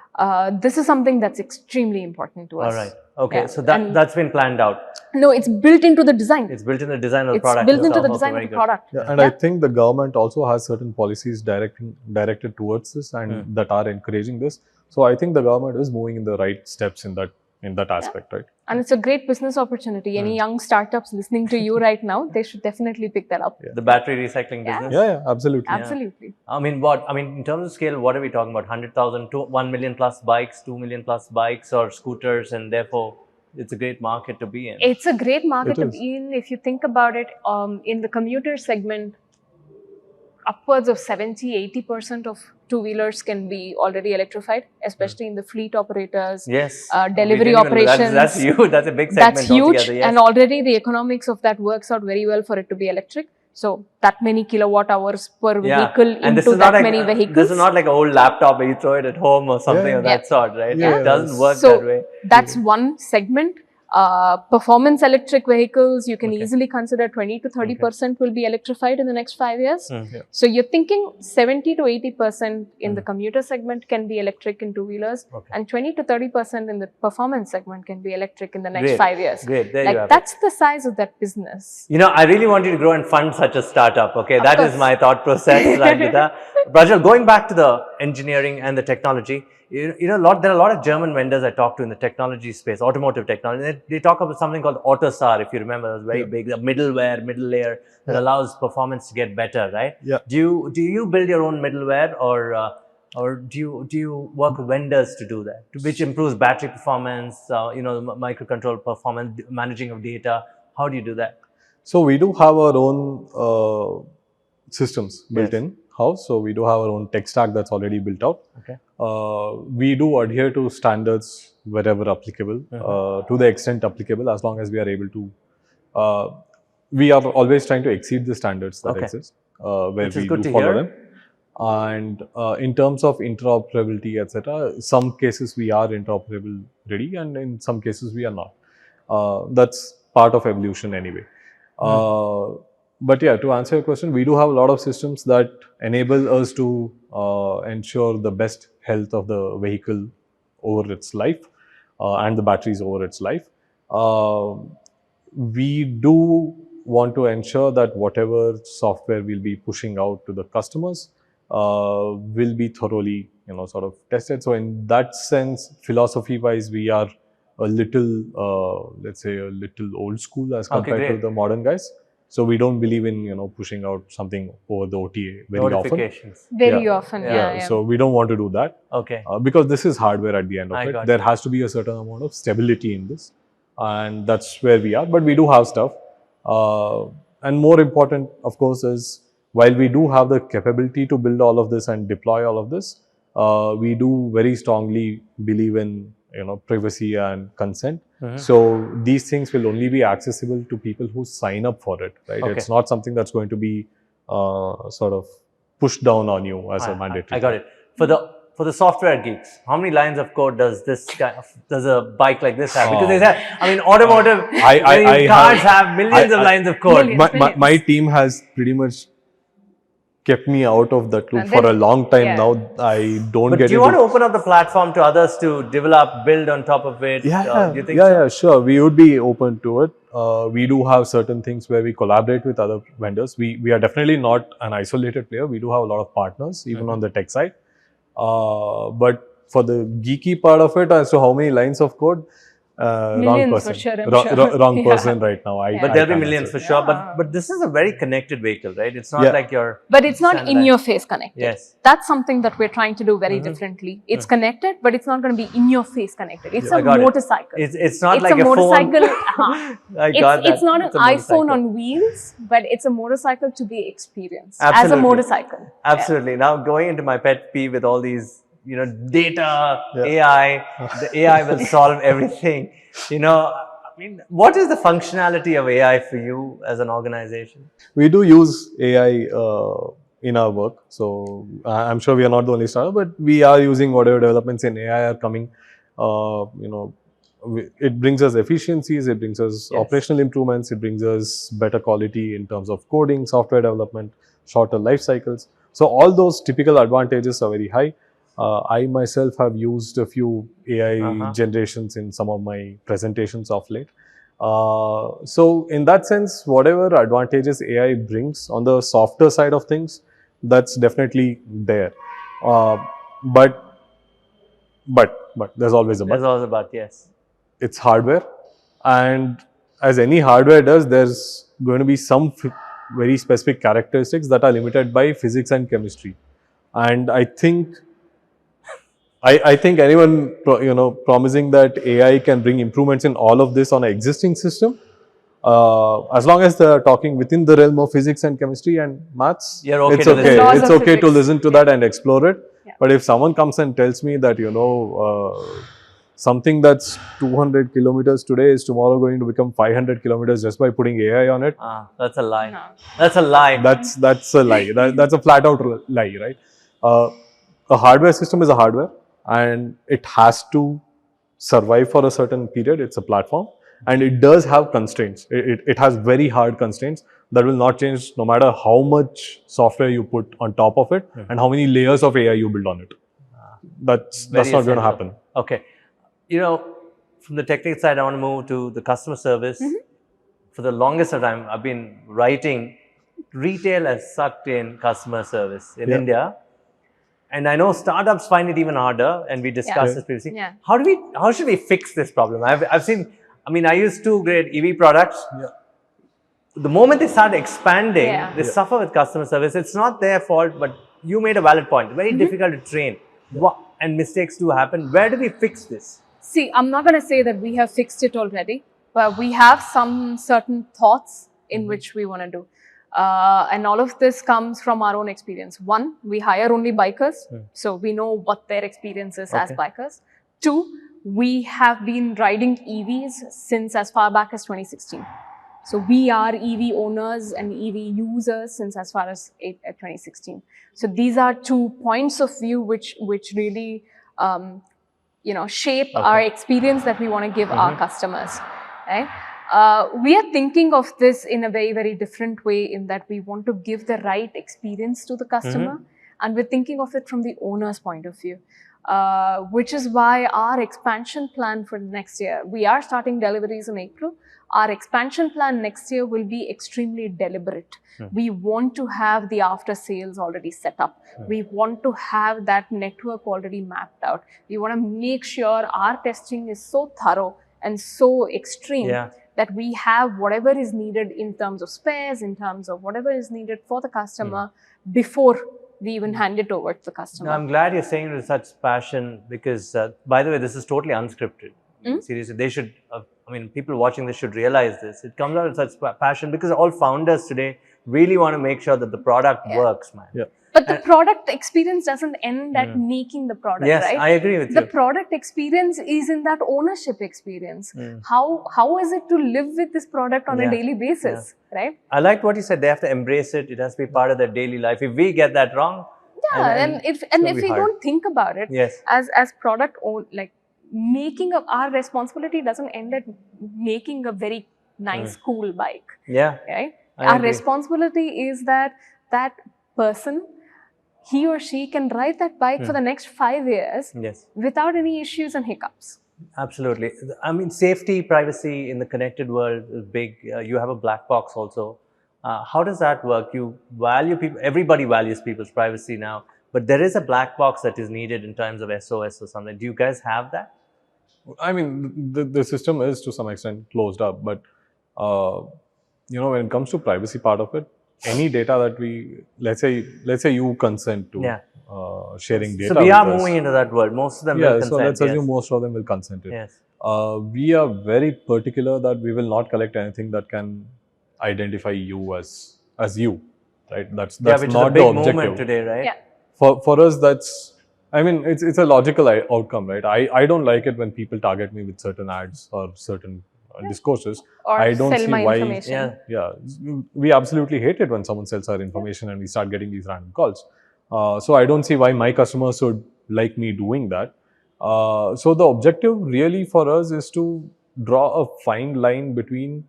This is something that's extremely important to us. All right. Okay. So that's been planned out. No, it's built into the design. It's built in the design of the product. It's built into the design of the product. Yeah, and I think the government also has certain policies directed towards this, and that are encouraging this. So I think the government is moving in the right steps in that aspect, right? And it's a great business opportunity. Any young startups listening to you right now, they should definitely pick that up. The battery recycling business? Yeah, absolutely. Absolutely. Yeah. I mean, in terms of scale, what are we talking about? 100,000 to 1 million plus bikes, 2 million plus bikes or scooters, and therefore it's a great market to be in. It's a great market to be in. If you think about it, in the commuter segment, upwards of 70-80% of two-wheelers can be already electrified, especially in the fleet operators, delivery operations. That's huge. That's a big segment. That's huge, and already the economics of that works out very well for it to be electric. So that many kilowatt hours per vehicle into that many vehicles. This is not like an old laptop where you throw it at home or something of that sort, right? Yeah. It doesn't work that way. That's one segment. Performance electric vehicles, you can easily consider 20 to 30% will be electrified in the next 5 years. So you're thinking 70 to 80% in the commuter segment can be electric in two-wheelers, and 20 to 30% in the performance segment can be electric in the next 5 years. Great, there you have that's the size of that business. I really want you to grow and fund such a startup. Okay, that is my thought process, Ranjita. Prajwal, going back to the engineering and the technology, there are a lot of German vendors I talk to in the technology space, automotive technology. They talk about something called AutoSAR, if you remember. It was very big, the middle layer that allows performance to get better, right? Yeah. Do you build your own middleware, or do you work with vendors to do that, which improves battery performance, microcontroller performance, managing of data? How do you do that? So we do have our own systems built in house. So we do have our own tech stack that's already built out. Okay. We do adhere to standards wherever applicable, to the extent applicable, as long as we are able to. We are always trying to exceed the standards that exist, where we do follow them. And in terms of interoperability, etc., some cases we are interoperable ready, and in some cases we are not. That's part of evolution anyway. But yeah, to answer your question, we do have a lot of systems that enable us to ensure the best health of the vehicle over its life, and the batteries over its life. We do want to ensure that whatever software we'll be pushing out to the customers will be thoroughly, sort of tested. So in that sense, philosophy-wise, we are a little, let's say, a little old school as compared to the modern guys. So we don't believe in, pushing out something over the OTA very often. Very often, yeah. So we don't want to do that. Okay. Because this is hardware at the end of it. There has to be a certain amount of stability in this. And that's where we are. But we do have stuff. And more important, of course, is while we do have the capability to build all of this and deploy all of this, we do very strongly believe in privacy and consent. So these things will only be accessible to people who sign up for it, right? It's not something that's going to be sort of pushed down on you as a mandatory. I got it. For the software geeks, how many lines of code does does a bike like this have? Because they say, I mean, automotive cars have millions of lines of code. Millions. My team has pretty much kept me out of that loop for a long time now. I don't But get do you want to open up the platform to others to develop, build on top of it? Yeah, do you think so? yeah, sure. We would be open to it. We do have certain things where we collaborate with other vendors. We are definitely not an isolated player. We do have a lot of partners, even on the tech side. But for the geeky part of it, as to how many lines of code, wrong person. For sure, I'm sure. Wrong person right now. But there'll be millions for sure. But this is a very connected vehicle, right? It's not like your. But it's not in your face connected. Yes. That's something that we're trying to do very differently. It's connected, but it's not going to be in your face connected. It's a motorcycle. It's not like a motorcycle. Phone. I got that. It's not an iPhone on wheels, but it's a motorcycle to be experienced as a motorcycle. Absolutely. Now going into my pet peeve with all these, data, AI, the AI will solve everything. I mean, what is the functionality of AI for you as an organization? We do use AI in our work. So I'm sure we are not the only startup, but we are using whatever developments in AI are coming. It brings us efficiencies, it brings us operational improvements, it brings us better quality in terms of coding, software development, shorter life cycles. So all those typical advantages are very high. I myself have used a few AI generations in some of my presentations of late. So in that sense, whatever advantages AI brings on the softer side of things, that's definitely there. But there's always a but. There's always a but, yes. It's hardware, and as any hardware does, there's going to be some very specific characteristics that are limited by physics and chemistry. And I think anyone promising that AI can bring improvements in all of this on an existing system, as long as they're talking within the realm of physics and chemistry and maths, it's okay. It's okay to listen to that and explore it. Yeah. But if someone comes and tells me that something that's 200 kilometers today is tomorrow going to become 500 kilometers just by putting AI on it, that's a lie. No. That's a lie. That's a lie. That's a flat out lie, right? A hardware system is a hardware, and it has to survive for a certain period. It's a platform, and it does have constraints. It has very hard constraints that will not change no matter how much software you put on top of it and how many layers of AI you build on it. That's not going to happen. Okay. From the technical side, I want to move to the customer service. For the longest time, I've been writing, retail has sucked in customer service in India. And I know startups find it even harder, and we discussed this previously. Yeah. How should we fix this problem? I've seen, I use two great EV products. Yeah. The moment they start expanding, they suffer with customer service. It's not their fault, but you made a valid point. Very difficult to train. And mistakes do happen. Where do we fix this? See, I'm not going to say that we have fixed it already, but we have some certain thoughts in which we want to do. And all of this comes from our own experience. One, we hire only bikers, so we know what their experience is as bikers. Two, we have been riding EVs since as far back as 2016. So we are EV owners and EV users since as far as 2016. So these are 2 points of view which really shape our experience that we want to give our customers. Right? We are thinking of this in a very, very different way, in that we want to give the right experience to the customer, and we're thinking of it from the owner's point of view. Which is why our expansion plan for next year, we are starting deliveries in April. Our expansion plan next year will be extremely deliberate. We want to have the after sales already set up. We want to have that network already mapped out. We want to make sure our testing is so thorough and so extreme that we have whatever is needed in terms of spares, in terms of whatever is needed for the customer before we even hand it over to the customer. No, I'm glad you're saying it with such passion, because, by the way, this is totally unscripted. Seriously, they should, people watching this should realize this. It comes out with such passion, because all founders today really want to make sure that the product works, man. Yeah. But the product experience doesn't end at making the product, Yes, right? I agree with The you. product experience is in that ownership experience. How is it to live with this product on a daily basis, right? I liked what you said. They have to embrace it. It has to be part of their daily life. If we get that wrong, Yeah, and if we hard. don't think about it, Yes. as product own, like making our responsibility doesn't end at making a very nice cool bike. Yeah. Right? I Our agree. responsibility is that person, he or she can ride that bike for the next 5 years Yes. without any issues and hiccups. Absolutely. I mean, safety, privacy in the connected world is big. You have a black box also. How does that work? You value people, everybody values people's privacy now, but there is a black box that is needed in terms of SOS or something. Do you guys have that? I mean, the system is to some extent closed up, but when it comes to privacy part of it, any data that let's say you consent to sharing data. So we are with us. moving into that world. Most of them will consent. So let's assume most of them will consent it. Yes. We are very particular that we will not collect anything that can identify you as you, right? That's which not is a the big objective movement today, right? Yeah. For us, that's, I mean, it's a logical outcome, right? I don't like it when people target me with certain ads or certain discourses. Or I don't sell see my why. information. Yeah, we absolutely hate it when someone sells our information and we start getting these random calls. So I don't see why my customers should like me doing that. So the objective really for us is to draw a fine line between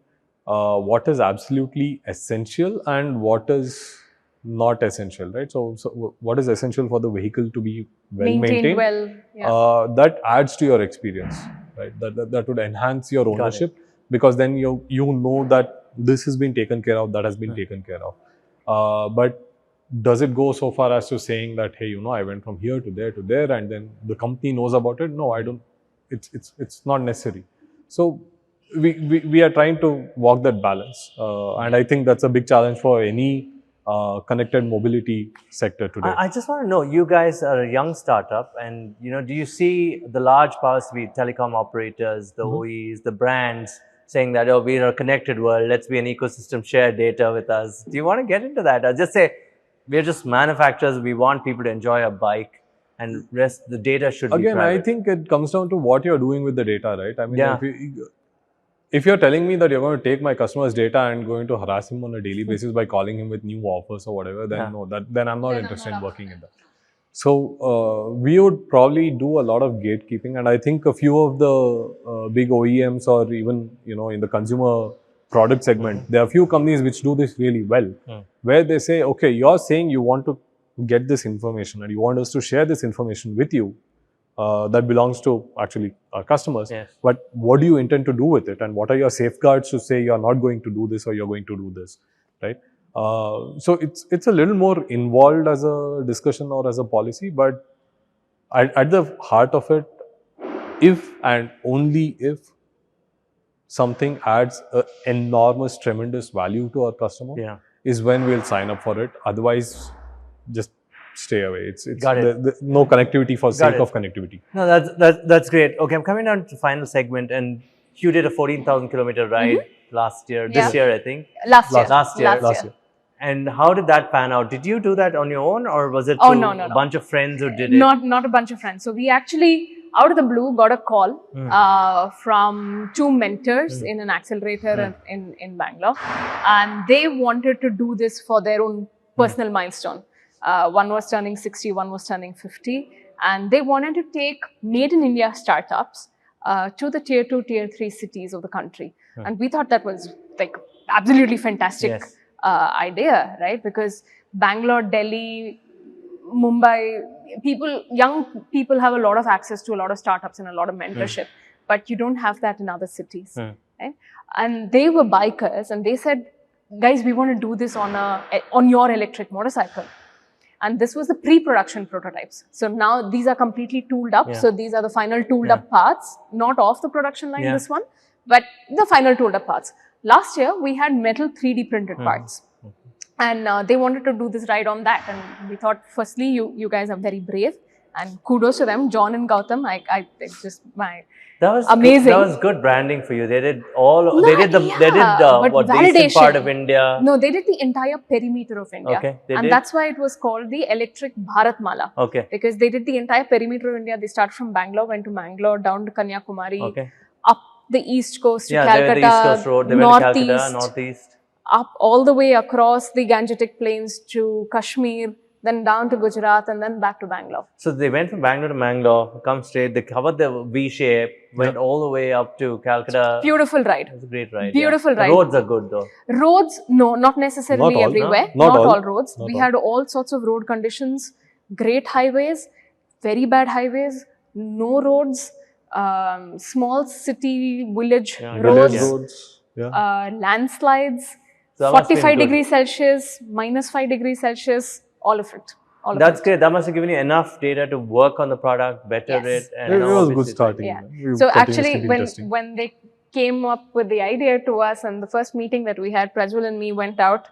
what is absolutely essential and what is not essential, right? So what is essential for the vehicle to be well maintained? Well, yeah. That adds to your experience, right? That would enhance your ownership, because then you know that this has been taken care of, that has been taken care of. But does it go so far as to saying that, hey, I went from here to there, and then the company knows about it? No, I don't. It's not necessary. So we are trying to walk that balance, and I think that's a big challenge for any connected mobility sector today. I just want to know, you guys are a young startup, and do you see the large powers to be telecom operators, the OEs, the brands saying that, oh, we're a connected world, let's be an ecosystem, share data with us? Do you want to get into that, or just say we're just manufacturers, we want people to enjoy a bike, and rest the data should be private? I think it comes down to what you're doing with the data, right? I mean, if you're telling me that you're going to take my customer's data and going to harass him on a daily basis by calling him with new offers or whatever, then no, then I'm not interested in working in that. So we would probably do a lot of gatekeeping, and I think a few of the big OEMs, or even in the consumer product segment, there are a few companies which do this really well, where they say, okay, you're saying you want to get this information and you want us to share this information with you. That belongs to actually our customers. Yes. But what do you intend to do with it? And what are your safeguards to say you're not going to do this or you're going to do this, right? So it's a little more involved as a discussion or as a policy, but at the heart of it, if and only if something adds an enormous, tremendous value to our customer, is when we'll sign up for it. Otherwise, just stay away. It's no connectivity for sake of connectivity. No, that's great. Okay, I'm coming down to the final segment, and you did a 14,000 kilometer ride last year. This year, I think. Last year. And how did that pan out? Did you do that on your own, or was it a bunch of friends who did it? Not a bunch of friends. So we actually, out of the blue, got a call from two mentors in an accelerator in Bangalore, and they wanted to do this for their own personal milestone. One was turning 60, one was turning 50, and they wanted to take made in India startups to the tier 2, tier 3 cities of the country. And we thought that was like absolutely fantastic idea, right? Because Bangalore, Delhi, Mumbai, young people have a lot of access to a lot of startups and a lot of mentorship, but you don't have that in other cities. Right? And they were bikers, and they said, guys, we want to do this on your electric motorcycle. And this was the pre-production prototypes. So now these are completely tooled up. So these are the final tooled up parts, not off the production line, this one, but the final tooled up parts. Last year, we had metal 3D printed parts. And they wanted to do this ride on that. And we thought, firstly, you guys are very brave. And kudos to them, John and Gautam. It's just my That was amazing. That was good branding for you. They did all. No, they did but what the eastern part of India. No, they did the entire perimeter of India. Okay, they and did? That's why it was called the Electric Bharat Mala. Okay. Because they did the entire perimeter of India. They started from Bangalore, went to Mangalore, down to Kanyakumari, Okay. up the east coast to Yeah, Calcutta, they were the East Coast Road. They went to Calcutta, northeast. up all the way across the Gangetic Plains to Kashmir, then down to Gujarat, and then back to Bangalore. So they went from Bangalore to Mangalore, come straight, they covered the V shape, went all the way up to Calcutta. Beautiful ride. It was a great ride. Beautiful The ride. roads are good though. Roads, no, not necessarily Not all, everywhere. no? Not all. Roads. Not We all. had all sorts of road conditions, great highways, very bad highways, no roads, small city, village roads, Village roads. Yeah. landslides, So that must have been 45 good. degrees Celsius, minus 5 degrees Celsius, all of it. All of That's it. great. That must have given you enough data to work on the product, better Yes. it. And It now was good obviously- starting. Yeah. We So continuously actually, been testing. when they came up with the idea to us, and the first meeting that we had, Prajwal and me went out,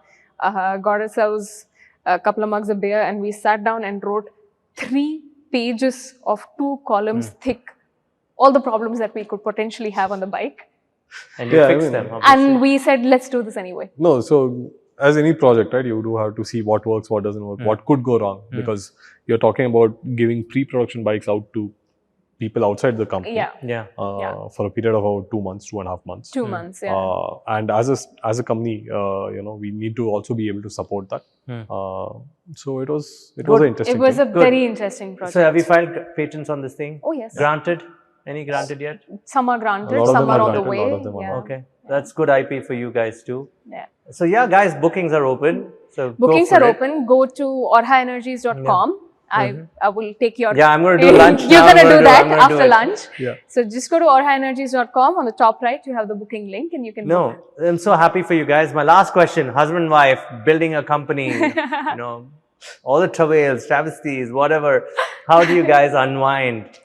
got ourselves a couple of mugs of beer, and we sat down and wrote 3 pages of 2 columns thick, all the problems that we could potentially have on the bike. And you Yeah, I fixed mean- them, obviously. And we said, let's do this anyway. No, so as any project, right, you do have to see what works, what doesn't work, what could go wrong, because you're talking about giving pre-production bikes out to people outside the company Yeah, Yeah. for a period of about 2 months, 2.5 months. 2 months, yeah. And as a company, we need to also be able to support that. So it was an interesting. It was thing. a very interesting project. So have you filed patents on this thing? Oh, yes. Granted? Any granted yet? Some are granted, A lot of some them are are on the granted, a way. lot of them are yeah. not. Okay. That's good IP for you guys too. Yeah. So yeah, guys, bookings are open. So go Bookings for are it. open. Go to orxaenergies.com. I will take your... Yeah, I'm going to do lunch You're now. going to I'm do I'm that gonna do after it. lunch. Yeah. So just go to orxaenergies.com. On the top right, you have the booking link and you can book. No, I'm so happy for you guys. My last question, husband and wife, building a company, all the travails, travesties, whatever. How do you guys unwind?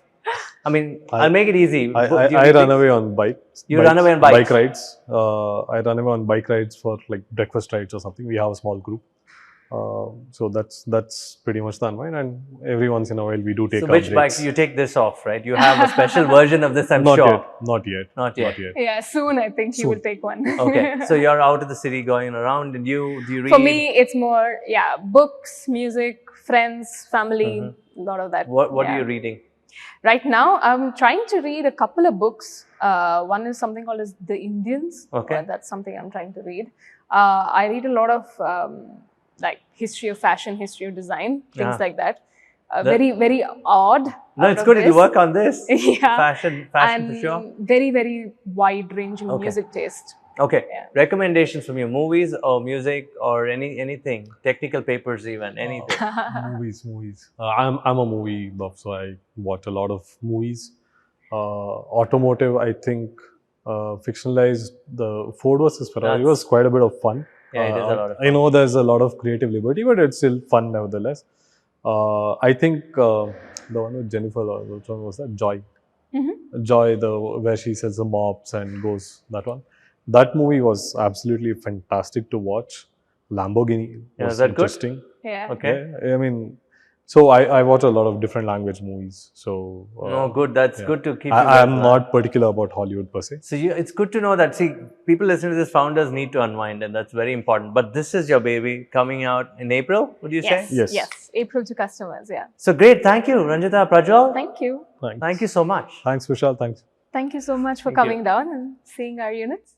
I mean, I'll make it easy. I run away on bikes. You run away on bikes? Bike rides. I run away on bike rides for like breakfast rides or something. We have a small group. So that's pretty much the unwind. And every once in a while we do take So our which breaks. bike? You take this off, right? You have a special version of this, I'm Not sure. yet. Not yet. Not yet. Yeah, soon I think you will take one. Okay. So you're out of the city going around and do you read? For me, it's more, books, music, friends, family, a lot of that. What yeah. are you reading? Right now, I'm trying to read a couple of books. One is something called as The Indians. Okay. That's something I'm trying to read. I read a lot of like history of fashion, history of design, things like that. Very, very odd. No, it's good if you work on this. Yeah. Fashion And for sure. very, very wide-ranging music taste. Okay. Yeah. Recommendations from you, movies or music or anything, technical papers even, anything. Movies. I'm a movie buff, so I watch a lot of movies. Automotive, I think, fictionalized the Ford versus Ferrari was quite a bit of fun. Yeah, it is a lot of fun. I know there's a lot of creative liberty, but it's still fun nevertheless. I think the one with Jennifer, which one was that? Joy. Joy, where she sells the mops and goes, that one. That movie was absolutely fantastic to watch. Lamborghini was is that interesting. good? Yeah. Okay. Yeah, I mean, so I watch a lot of different language movies. So No, good. That's good to keep you I'm guys not particular about Hollywood per se. So it's good to know that, see, people listening to this, founders need to unwind, and that's very important. But this is your baby coming out in April, would you say? Yes. Yes. April to customers, yeah. So great. Thank you, Ranjita, Prajwal. Thank you. Thanks. Thank you so much. Thanks, Vishal. Thanks. Thank you so much for Thank you. coming down and seeing our units.